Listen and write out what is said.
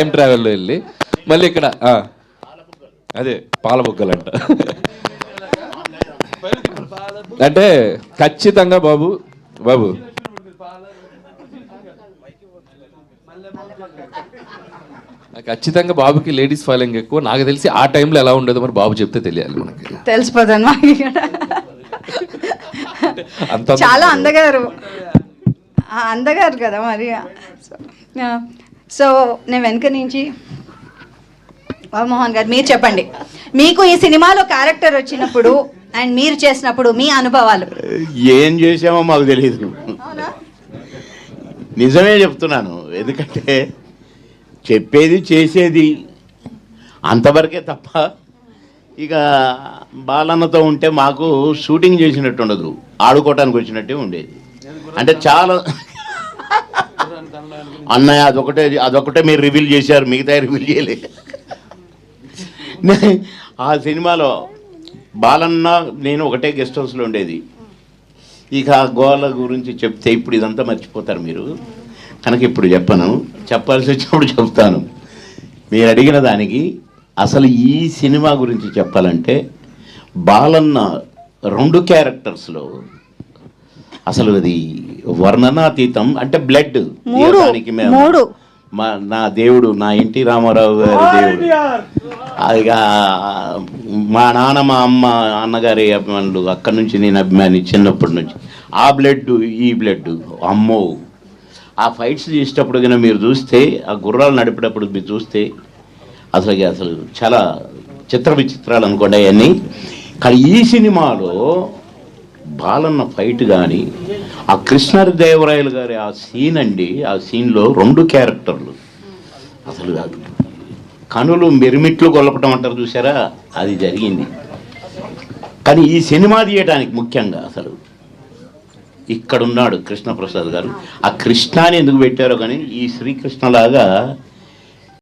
Time ట్రావెల్లో వెళ్ళి మళ్ళీ ఇక్కడ అదే పాలబుగ్గలంట. అంటే ఖచ్చితంగా బాబు ఖచ్చితంగా బాబుకి లేడీస్ ఫాలోయింగ్ ఎక్కువ. నాకు తెలిసి ఆ టైంలో ఎలా ఉండదు మరి బాబు చెప్తే తెలియాలి మనకి. తెలిసిపోతాను. చాలా అందగారు కదా మరి. సో నేను వెనక నుంచి మోహన్ గారు మీరు చెప్పండి, మీకు ఈ సినిమాలో క్యారెక్టర్ వచ్చినప్పుడు అండ్ మీరు చేసినప్పుడు మీ అనుభవాలు. ఏం చేసామో మాకు తెలియదు, నిజమే చెప్తున్నాను. ఎందుకంటే చెప్పేది చేసేది అంతవరకే తప్ప ఇక బాలన్నతో ఉంటే మాకు షూటింగ్ చేసినట్టు ఉండదు, ఆడుకోవటానికి వచ్చినట్టే ఉండేది. అంటే చాలా అన్నయ్య అదొకటే మీరు రివీల్ చేశారు, మిగతా రివీల్ చేయలేదు. ఆ సినిమాలో బాలన్న నేను ఒకటే గెస్ట్ హౌస్లో ఉండేది. ఇక ఆ గోల గురించి చెప్తే ఇప్పుడు ఇదంతా మర్చిపోతారు మీరు కనుక ఇప్పుడు చెప్పను, చెప్పాల్సి వచ్చినప్పుడు చెప్తాను. మీరు అడిగిన దానికి అసలు ఈ సినిమా గురించి చెప్పాలంటే బాలన్న 2 క్యారెక్టర్స్లో అసలు అది వర్ణనాతీతం. అంటే బ్లడ్ దానికి మేము నా దేవుడు, నా ఎన్టీ రామారావు గారి దేవుడు, ఇక మా నాన్న మా అమ్మ అన్నగారి అభిమానులు, అక్కడి నుంచి నేను అభిమాని చిన్నప్పటి నుంచి. ఆ బ్లడ్ ఈ బ్లడ్ అమ్మో. ఆ ఫైట్స్ చేసేటప్పుడు కన్నా మీరు చూస్తే, ఆ గుర్రాలు నడిపేటప్పుడు మీరు చూస్తే అసలు చాలా చిత్ర విచిత్రాలు అనుకోండి అవన్నీ. కానీ ఈ సినిమాలో బాలన్న ఫైట్ కానీ ఆ కృష్ణదేవరాయలు గారి ఆ సీన్ అండి, ఆ సీన్లో 2 క్యారెక్టర్లు అసలు కనులు మెరిమిట్లు గొల్లపటం అంటారు చూసారా, అది జరిగింది. కానీ ఈ సినిమా తీయటానికి ముఖ్యంగా అసలు ఇక్కడున్నాడు కృష్ణప్రసాద్ గారు. ఆ కృష్ణాని ఎందుకు పెట్టారో కానీ ఈ శ్రీకృష్ణలాగా